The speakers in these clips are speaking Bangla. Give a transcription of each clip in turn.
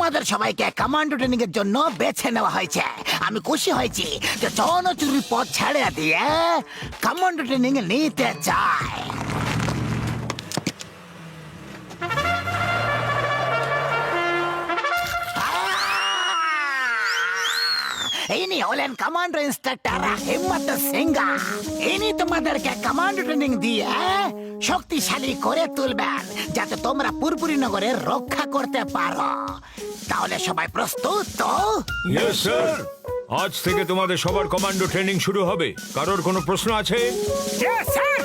তোমাদের সবাইকে কমান্ডো ট্রেনিং এর জন্য বেছে নেওয়া হয়েছে। আমি খুশি হয়েছি যে চৌনচুরির পথ ছেড়ে দিয়ে কমান্ডো ট্রেনিং নিতে চায়। ইনি হলেন কমান্ডো ইন্সট্রাক্টর হিম্মত সিংহা। ইনি তোমাদেরকে কমান্ডো ট্রেনিং দিয়ে শক্তিশালী করে তুলবেন যাতে তোমরা পুরপুরি নগরে রক্ষা করতে পারো। তাহলে সবাই প্রস্তুত তো? Yes sir. আজ থেকে তোমাদের সবার কমান্ডো ট্রেনিং শুরু হবে। কারোর কোনো প্রশ্ন আছে? Yes, স্যার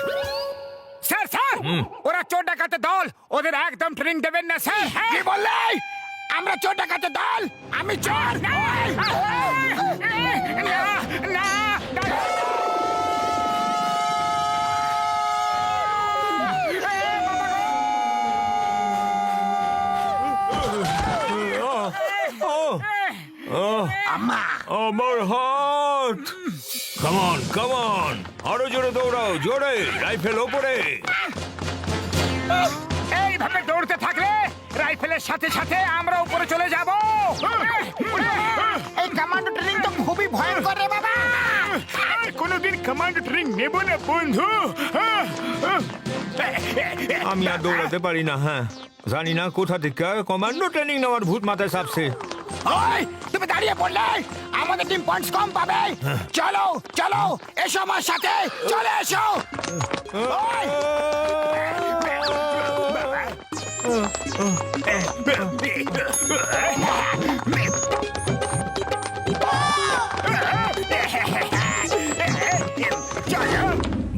স্যার স্যার ওরা চোর ডাকাতে দল, ওদের একদম ট্রেনিং দেবেন না স্যার। কি বললে? আমরা চোর ডাকাতে দল? আমি চোর? না, না, না। আম্মা, আমার হাত! কামন কামন, আরো জোরে দৌড়াও, জোরে, রাইফেল ওপরে। এইভাবে দৌড়তে থাকলে রাইফেলের সাথে সাথে আমরা উপরে চলে যাব। এই কমান্ডো ট্রেনিং তো খুবই ভয়ঙ্কর রে বাবা। কোনোদিন কমান্ডো ট্রেনিং নেব না বন্ধু। আমি আর দৌড়াতে পারি না। হ্যাঁ, জানি না কোথা থেকে কমান্ডো ট্রেনিং নেওয়ার ভূত মাথায় চাপছে। ওই তুমি দাঁড়িয়ে পড়লে আমাদের টিম পয়েন্টস কম পাবে। চলো চলো, এসো আমার সাথে, চলে এসো। ওই,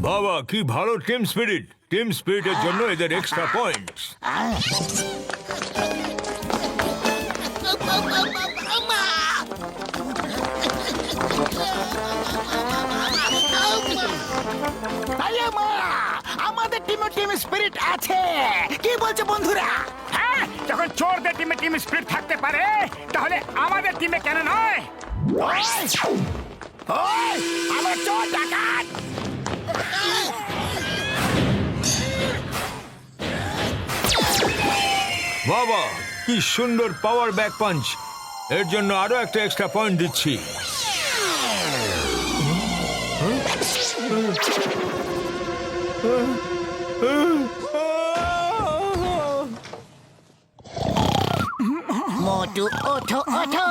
বাবা, কি ভালো টিম স্পিরিট! টিম স্পিরিটের জন্য এদের এক্সট্রা পয়েন্টস। আরে মা, আমাদের টিমে টিম স্পিরিট আছে। কি বলছো বন্ধুরা? হ্যাঁ, যখন চোরদের টিমে টিম স্পিরিট থাকতে পারে তাহলে আমাদের টিমে কেন নয়? ওই, ওই, আমরা চোর ডাকাত। বাবা, কি সুন্দর পাওয়ার ব্যাক পাঞ্চ! এর জন্য আরো একটা এক্সট্রা পয়েন্ট দিচ্ছি। মোটু ওঠো ওঠো,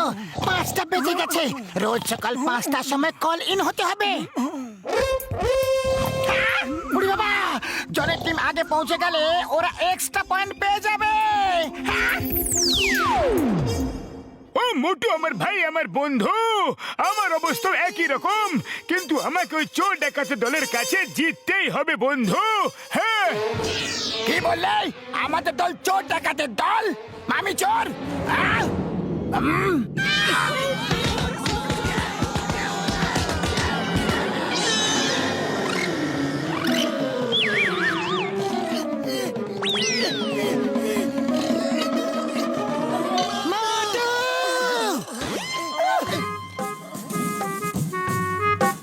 5টা বেজে গেছে। রোজ সকাল 5টার সময় কল ইন হতে হবে। বুড়ি বাবা, জনের টিম আগে পৌঁছে গেলে ওরা এক্সট্রা পয়েন্ট পেয়ে যাবে। ও মোটু আমার ভাই, আমার বন্ধু, আমার অবস্থা একই রকম, কিন্তু আমাকে ওই চোর ডাকাতে দলের কাছে জিততেই হবে বন্ধু। হ্যাঁ, কি বললে? আমাদের দল চোর ডাকাতের দল? আমি চোর? Ah!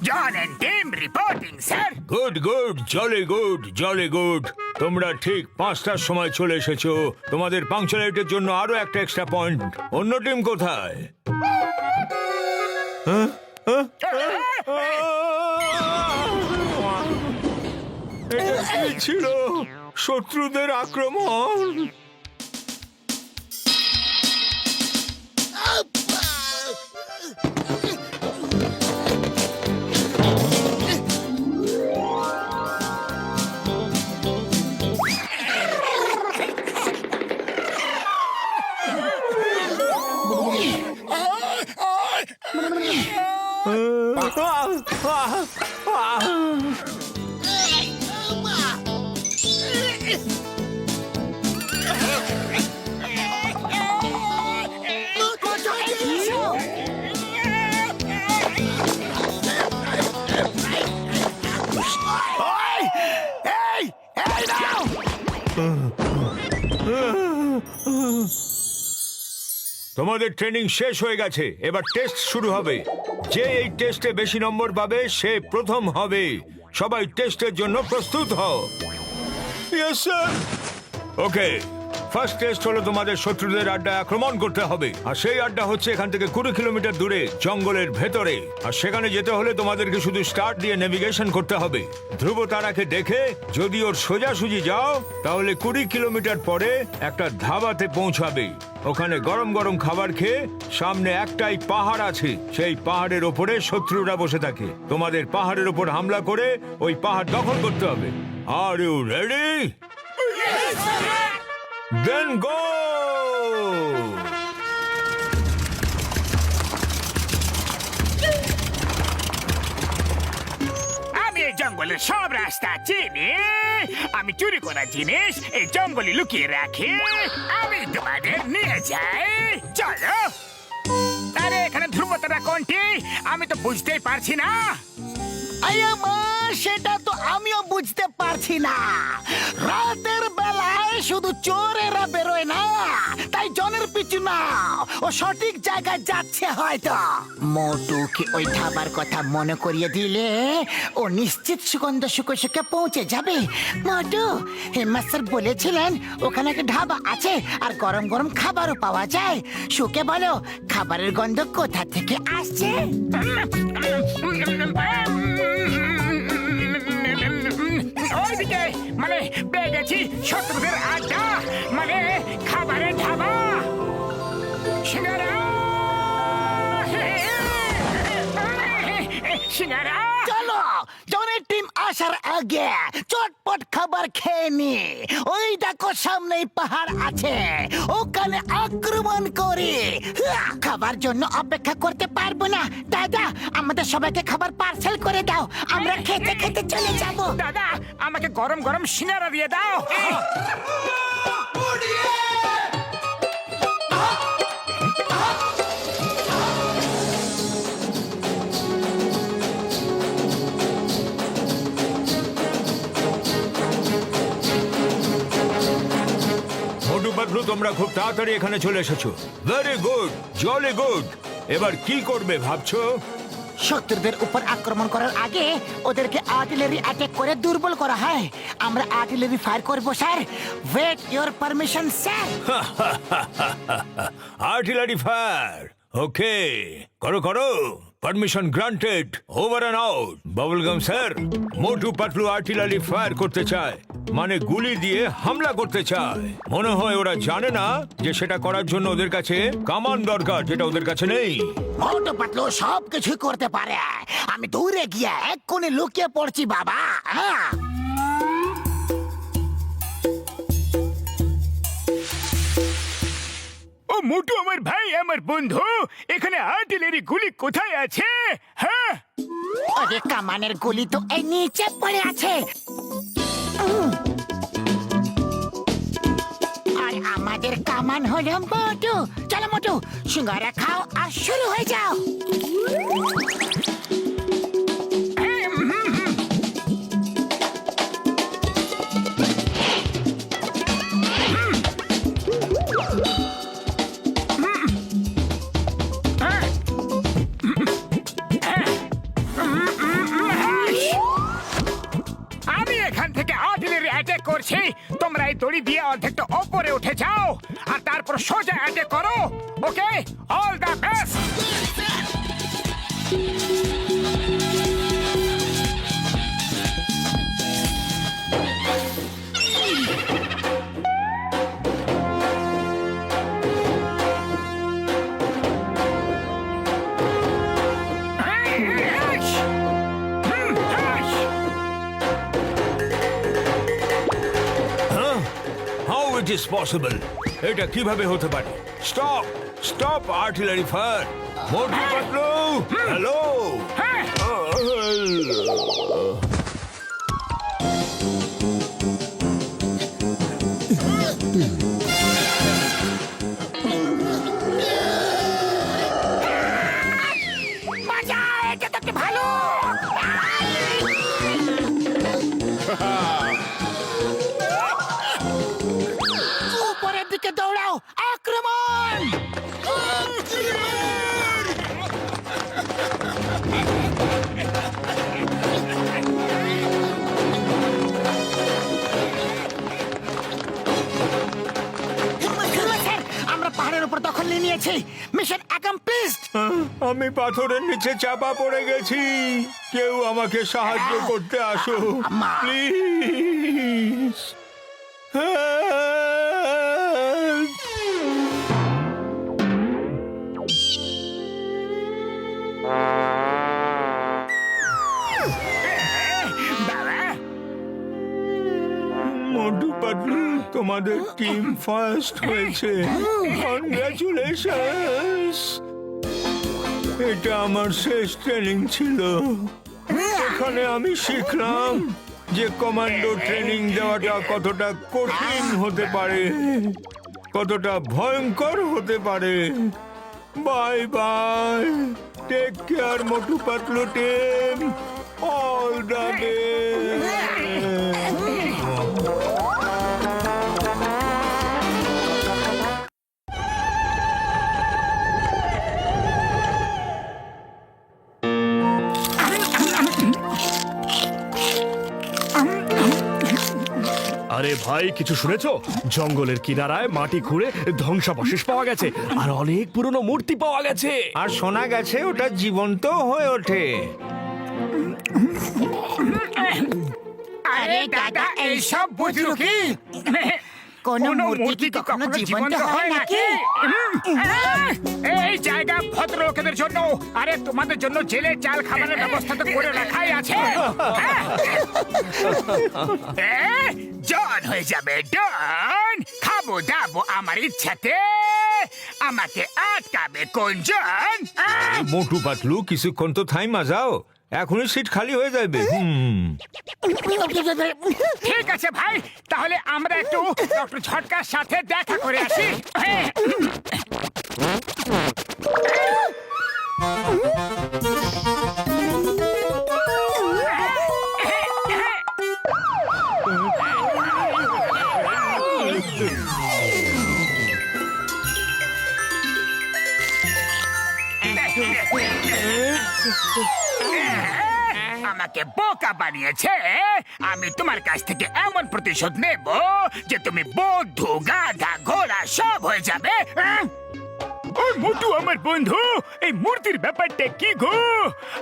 John and team reporting sir. Good good, jolly good, jolly good. তোমরা ঠিক 5টার সময় চলে এসেছো। তোমাদের পাংচুয়ালিটির জন্য আরো একটা এক্সট্রা পয়েন্ট। অন্য টিম কোথায়? এটা কি ছিল? শত্রুদের আক্রমণ! ওই, এই, এই নাও। তোমাদের ট্রেনিং শেষ হয়ে গেছে। এবার টেস্ট শুরু হবে। যে এই টেস্টে বেশি নম্বর পাবে সে প্রথম হবে। সবাই টেস্টের জন্য প্রস্তুত হও। Yes sir. Okay, first test হলো তোমাদের শত্রুদের আড্ডা আক্রমণ করতে হবে, আর সেই আড্ডা হচ্ছে এখান থেকে 20 কিলোমিটার দূরে জঙ্গলের ভেতরে। আর সেখানে যেতে হলে তোমাদেরকে শুধু স্টার্ট দিয়ে নেভিগেশন করতে হবে। ধ্রুব তারাকে দেখে যদি ওর সোজাসুজি যাও তাহলে 20 কিলোমিটার পরে একটা ধাবাতে পৌঁছাবে। ওখানে গরম গরম খাবার খেয়ে সামনে একটাই পাহাড় আছে, সেই পাহাড়ের ওপরে শত্রুরা বসে থাকে। তোমাদের পাহাড়ের ওপর হামলা করে ওই পাহাড় দখল করতে হবে। Are you ready? Then go! আমি এই জঙ্গলের সব রাস্তা চিনি। আমি চুরি করা জিনিস এই জঙ্গলে লুকিয়ে রাখি। আমি তোমাদের নিয়ে যাই, চলো। আরে এখানে ধ্রুবতারা কোনটি আমি তো বুঝতেই পারছি না। আয়া মা, সেটা তো আমিও বুঝতে পারছি না। রাতের বেলায় শুধু চোরেরা বেরোয় না, তাই জনের পিছু না, ও সঠিক জায়গায় যাচ্ছে হয়তো। মোটুকে ওই ধাবার কথা মনে করিয়ে দিলে ও নিশ্চিত সুগন্ধ সুখে সুখে পৌঁছে যাবে। মোটু, হেডমাস্টার বলেছিলেন ওখানে একটা ধাবা আছে আর গরম গরম খাবারও পাওয়া যায়। সুকে বলো, খাবারের গন্ধ কোথা থেকে আসছে? ওইদিকে মানে পেয়ে গেছি শত্রুদের আড্ডা, মানে খাবারের ধাবা। সিঙ্গারা, সিঙ্গারা। চলো, জনের টিম আসার আগে চটপট খাবার খেয়ে নি। ওই দেখো সামনেই পাহাড় আছে, ওখানে আক্রমণ করি। খাবার জন্য অপেক্ষা করতে পারবো না। দাদা, আমাদের সবাইকে খাবার পার্সেল করে দাও, আমরা খেতে খেতে চলে যাব। দাদা, আমাকে গরম গরম সিঙ্গারা দিয়ে দাও। মোটু পাতলু, তোমরা খুব তাড়াতাড়ি এখানে চলে এসেছো। Very good, jolly good. এবার কি করবে ভাবছো? শত্রুদের উপর আক্রমণ করার আগে ওদেরকে আর্টিলারি অ্যাটাক করে দুর্বল করা হয়। আমরা আর্টিলারি ফায়ার করবো sir. Wait your permission sir. Artillery fire, okay, করো করো। Permission granted, over and out. Bubblegum sir, Motu Patlu artillery fire করতে চায়, মানে গুলি দিয়ে হামলা করতে চায়। মনে হয় ওরা জানে না যে সেটা করার জন্য ওদের কাছে কামান দরকার, যেটা ওদের কাছে নেই। মোটু পাতলু সব কিছু করতে পারে। আমি দূরে গিয়ে এক কোণে লুকিয়ে পড়ছি বাবা। ও মোটু আমার ভাই, আমার বন্ধু, এখানে আর্টিলারি গুলি কোথায় আছে? হ্যাঁ, আরে কামানের গুলি তো এই নিচে পড়ে আছে। আর আমাদের কামান হলো মোটু। চলো মোটু, সিঙ্গারা খাও আর শুরু হয়ে যাও। আমি এখান থেকে আর্টিলারি অ্যাটাক করছি, তোমরা এই দড়ি দিয়ে অর্ধেকটা ওপরে উঠে যাও আর তারপর সোজা অ্যাটাক করো। Okay, all the best. How it is possible? এটা কিভাবে হতে পারে? Stop, stop artillery fire. Motu Patlu, hello. বাজা, এটা তো একটা ভালো। উপরের দিকে দৌড়াও, আক্রমণ! পেরেছি, মিশন অ্যাকমপ্লিশড। আমি পাথরের নিচে চাপা পড়ে গেছি, কেউ আমাকে সাহায্য করতে আসো মা। প্লিজ। বাবা, মোটু পাতলু, তোমাদের টিম ফার্স্ট হয়েছে, কনগ্রাচুলেশনস। এটা আমার শেষ ট্রেনিং ছিল। এখানে আমি শিখলাম যে কমান্ডো ট্রেনিং দেওয়াটা কতটা কঠিন হতে পারে, কতটা ভয়ঙ্কর হতে পারে। Bye bye, take care Motu Patlu team, all the আরে ভাই, কিছু শুনেছো? জঙ্গলের কিনারায় মাটি খুঁড়ে ধ্বংসাবশেষ পাওয়া গেছে, আর অনেক পুরনো মূর্তি পাওয়া গেছে। আর শোনা গেছে ওটা জীবন্ত হয়ে ওঠে। আরে দাদা, এইসব বুঝলো কি? কোনো কোনো মূর্তি কি কখনো জীবন্ত হয় নাকি? এই জায়গা ভদ্রলোকেদের জন্য, আরে তোমাদের জন্য জেলে চাল খাবারের ব্যবস্থা তো করে রাখাই আছে। জন হয়ে যাবে ডন, খাবো দাবো আমার ইচ্ছাতে, আমাকে আটকাবে কোন জন? মোটু পাতলু, কিছুক্ষণ তো থাইমা যাও, এখনই সিট খালি হয়ে যাবে। ঠিক আছে ভাই, তাহলে আমরা একটু ডক্টর ঝটকার সাথে দেখা করে আসি। আমাকে বোকা বানিয়েছে। আমি তোমার কাছ থেকে এমন প্রতিশোধ নেব যে তুমি বৌদ্ধ, গাধা, ঘোড়া সব হয়ে যাবে। ওই মোটু আমার বন্ধু, এই মূর্তির ব্যাপারটা কি গো?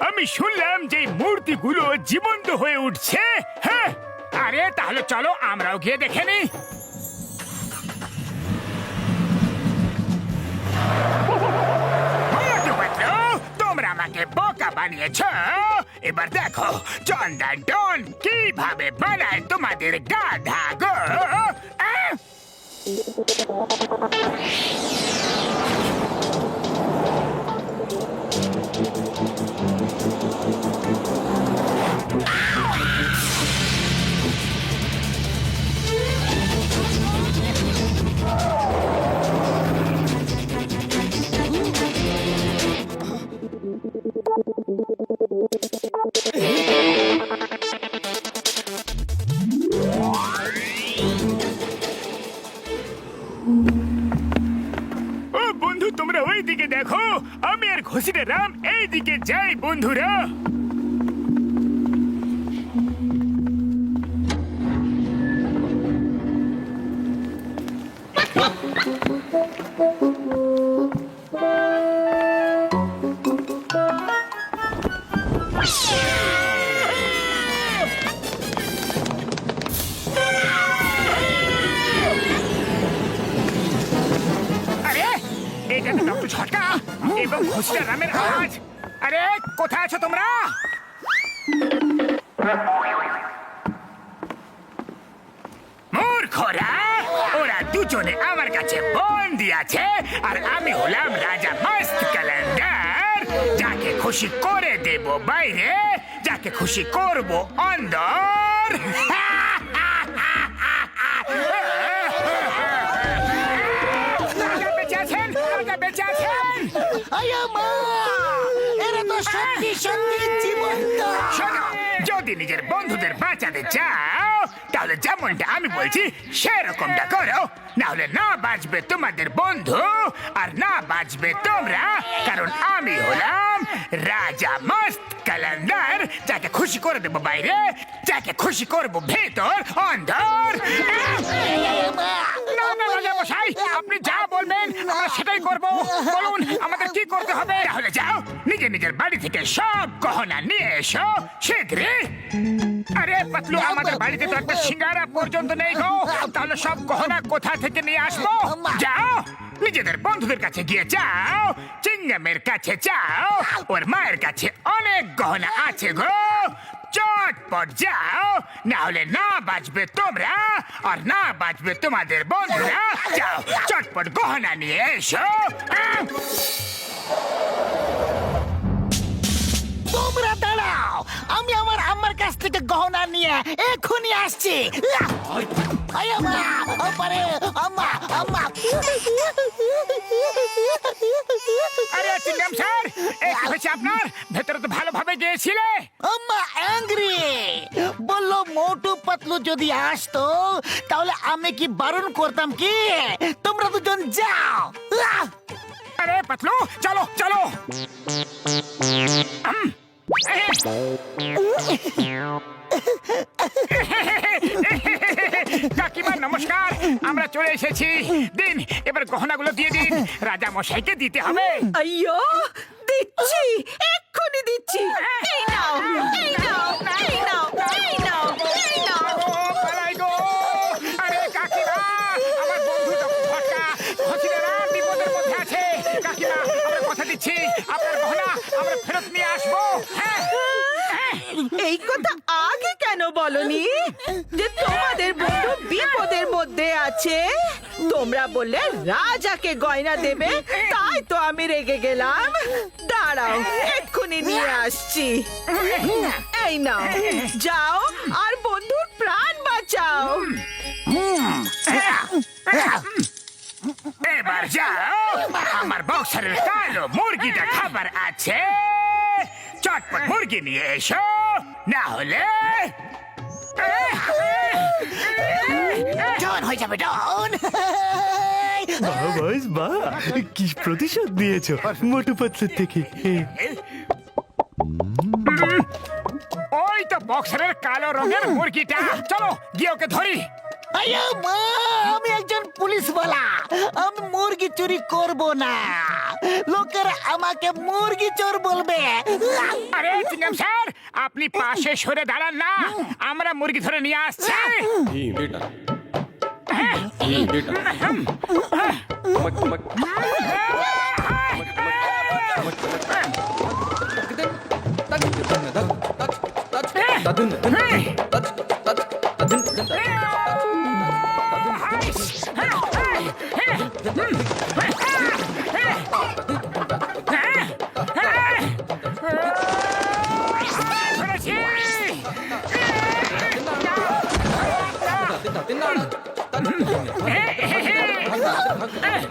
আমি শুনলাম যে এই মূর্তিগুলো জীবন্ত হয়ে উঠছে। হ্যাঁ, আরে তাহলে চলো আমরাও গিয়ে দেখে নিই। তোমরা আমাকে বোকা বানিয়েছ, এবার দেখো চন্দন ডন কিভাবে বানায় তোমাদের গাধা গো। ও বন্ধু, তোমরা ওই দিকে দেখো, আমি আর ঘষিটা রাম এই দিকে যাই বন্ধুরা। আরে এটা তো ডক্টর ঝটকা এবং ঘোষিটা রামের আওয়াজ। আরে কোথায় আছো তোমরা? মূর্খরা, ওরা দুজনে আমার কাছে বন্দি আছে, আর আমি হলাম রাজা মস্ত ক্যালেন্ডার। যাকে খুশি করে দেব বাইরে, যাকে খুশি করব অন্দর। রাজা বেঁচে আছেন, রাজা বেঁচে আছেন। আয়া মা, এরা তো সত্যি সত্যি জীবন্ত। শোনো, যদি নিজের বন্ধুদের বাঁচাতে চাও তাহলে যেমনটা আমি বলছি সেরকমটা করো, না হলে না বাঁচবে তোমাদের বন্ধু আর না বাঁচবে তোমরা, কারণ আমি হলাম রাজা মস্ত কালান্দার, যাকে খুশি করে দেবো বাইরে, যাকে খুশি করবো ভেতর অন্দর। না না রাজা মশাই, আপনি যা বলবেন আমরা সেটাই করবো। বলুন আমাদের কি করতে হবে? তাহলে যাও নিজের নিজের বাড়ি থেকে সব গহনা নিয়ে এসো শীঘ্রই। আরে পাতলু, আমাদের বাড়িতে তো একটা সিঙ্গারা পর্যন্ত নেই গো, তাহলে সব গহনা কোথা থেকে নিয়ে আসবো? যাও নিজেদের বন্ধুদের কাছে গিয়ে যাও, চিংগামের কাছে যাও, ওর মায়ের কাছে অনেক গহনা আছে গো, চটপট যাও, না হলে না বাঁচবে তোমরা আর না বাঁচবে তোমাদের বন্ধুরা। যাও চটপট গহনা নিয়ে এসো। তোমরা দাঁড়াও, আমি আমার আম্মার কাছ থেকে গহনা নিয়ে এক্ষুনি আসছি। আয় আম্মা, ওপারে আম্মা, আম্মা। আরে চিংগাম স্যার, এই কি হয়েছে আপনার? ভেতরে তো ভালোভাবে গিয়েছিলে। আম্মা অ্যাংরি, বললো মোটু পাতলু যদি আসতো তাহলে আমি কি বারণ করতাম কি? তোমরা দুজন যাও। আরে পাতলু চলো চলো। কাকিমা নমস্কার, আমরা চলে এসেছি। দিন এবার গহনাগুলো দিয়ে দিন, রাজা মশাইকে দিতে হবে। আইয়ো, দিচ্ছি, এক্ষুনি দিচ্ছি। এই নাও, এই নাও, এই নাও, এই নাও, এই নাও। ও, পালাই গো। আরে কাকিমা, আমার বন্ধু ফটকা হসিনেরা বিপদের মধ্যে আছে। কাকিমা আমরা কথা দিচ্ছি, আপনার গহনা আমরা ফেরত নিয়ে আসবো। হ্যাঁ এই কথা আগে কেন বলনি যে তোমাদের বন্ধু বিপদের মধ্যে আছে? তোমরা বললে রাজাকে গয়না দেবে, তাই তো আমি রেগে গেলাম। দাঁড়াও, এক্ষুনি নিয়ে আসছি। এই নাও, যাও আর বন্ধুর প্রাণ বাঁচাও। এবার যাও, আমার বক্সারের কালো মুরগিটা খাবার আছে, চটপট মুরগি নিয়ে এসো, না হলে ডন হয়ে যাবে, ডন। কি প্রতিশোধ দিয়েছো মোটু পাতলুর থেকে? ওই তো বক্সারের কালো রঙের মুরগিটা, চলো গিয়ে ওকে ধরি। আয়ো মা, আমি একজন পুলিশওয়ালা, আমি মুরগি চুরি করব না। লোকেরা আমাকে মুরগি চোর বলবে। আরে চিংগাম স্যার, আপনি পাশে সরে দাঁড়ান না, আমরা মুরগি ধরে নিয়ে আসছি।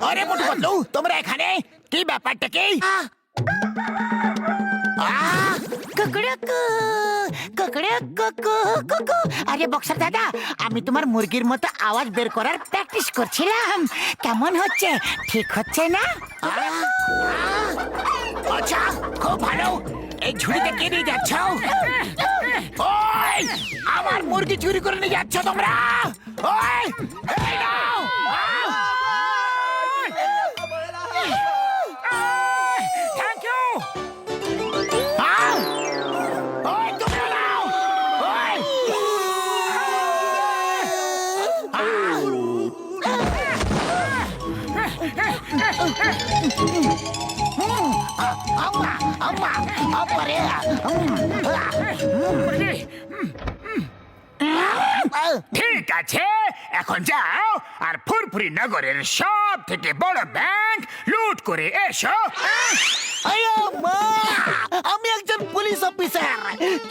আরে মোটু পাতলু, তোমরা এখানে? কি ব্যাপারটা কি? আরে বক্সার দাদা, আমি তোমার মুরগির মতো আওয়াজ বের করার প্র্যাকটিস করছিলাম। কেমন হচ্ছে? ঠিক হচ্ছে না? আচ্ছা, খুব ভালো। এই ঝুড়িতে কে নিয়ে যাচ্ছ? ওই, আমার মুরগি চুরি করে নিয়ে যাচ্ছ তোমরা? ওই, এই নাও। Thank you. ওই, তোমরা নাও। ওই। আম্মা, আম্মা, আব্বারে। ঠিক আছে, এখন যাও আর ফুরফুরি নগরের সব থেকে বড় ব্যাংক লুট করে এসো। আয়ো মা, আমি একজন পুলিশ অফিসার,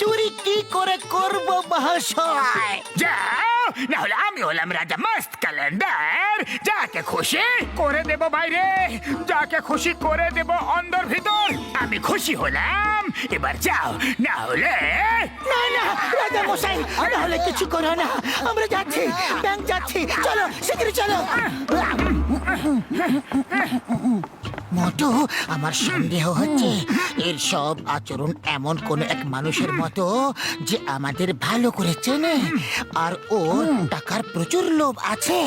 চুরি কি করে করব মহাশয়? যাও না হলে আমি হলাম রাজা মস্ত ক্যালেন্ডার, যাকে খুশি করে দেব বাইরে, যাকে খুশি করে দেব অন্দর ভিতর। আমি খুশি হলাম, এবার যাও, না হলে না না রাজা মশাই, না হলে কিছু করো না, আমরা যাচ্ছি, ব্যাংক যাচ্ছি, চলো শীঘ্র চলো। মোটু, আমার সন্দেহ হচ্ছে এর সব আচরণ এমন কোন এক মানুষের মতো যে আমাদের ভালো করে চেনে, আর ওর টাকার প্রচুর লোভ আছে।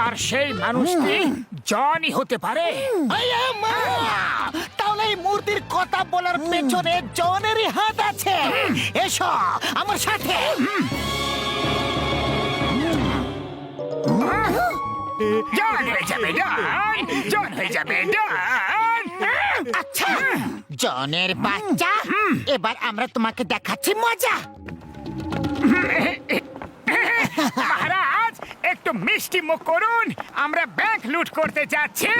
আর সেই মানুষটি জনই হতে পারে। তাহলে এই মূর্তির কথা বলার পেছনে জনেরই হাত আছে। এসো আমার সাথে। জন হয়ে যাবে ডন, জন হয়ে যাবে ডন। আচ্ছা জনের বাচ্চা, এবার আমরা তোমাকে দেখাচ্ছি মজা। মহারাজ, একটু মিষ্টি মুখ করুন, আমরা ব্যাংক লুট করতে যাচ্ছি।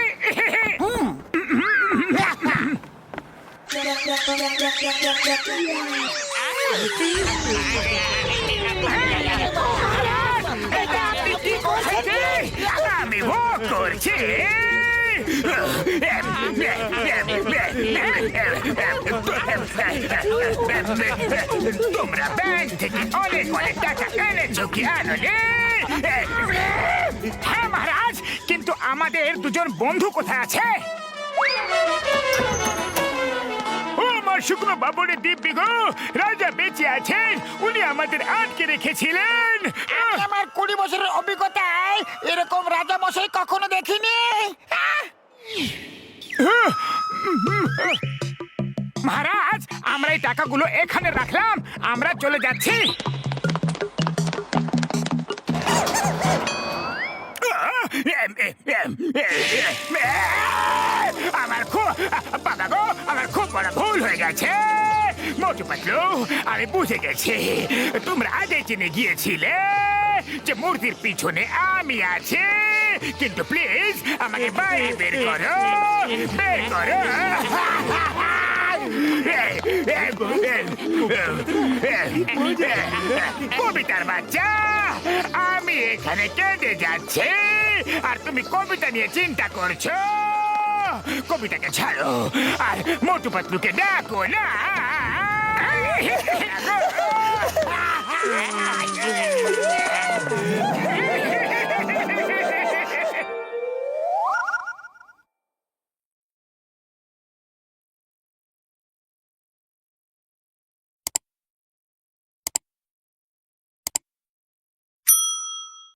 এটা আপনি কি করছেন? আমি ভোগ করছি। তোমরা ব্যাংক থেকে অনেক অনেক টাকা এনেছো কি আনোনি? হ্যাঁ মহারাজ, কিন্তু আমাদের দুজন বন্ধু কোথায় আছে? ও আমার শুকনো বাবুরে দিব্যি গো, রাজা বেঁচে আছেন, উনি আমাদের আটকে রেখেছিলেন। আমি আমার 20 বছরের অভিজ্ঞতায় এরকম রাজা মশাই কখনো দেখিনি। মহারাজ, আমরা এই টাকাগুলো এখানে রাখলাম, আমরা চলে যাচ্ছি। আমার খুব বাবা গো, আমার খুব বড় ভুল হয়ে গেছে। মোটু পাতলু, আমি বুঝে গেছি, তোমরা আগে জেনে গিয়েছিলে যে মূর্তির পিছনে আমি আছি, কিন্তু প্লিজ আমাকে বাইরে বের করো, বের করো। কবিতার বাচ্চা, আমি এখানে কেঁদে যাচ্ছি আর তুমি কবিতা নিয়ে চিন্তা করছো। কবিতাকে ছাড়ো আর মোটু পাতলুকে ডাকো না।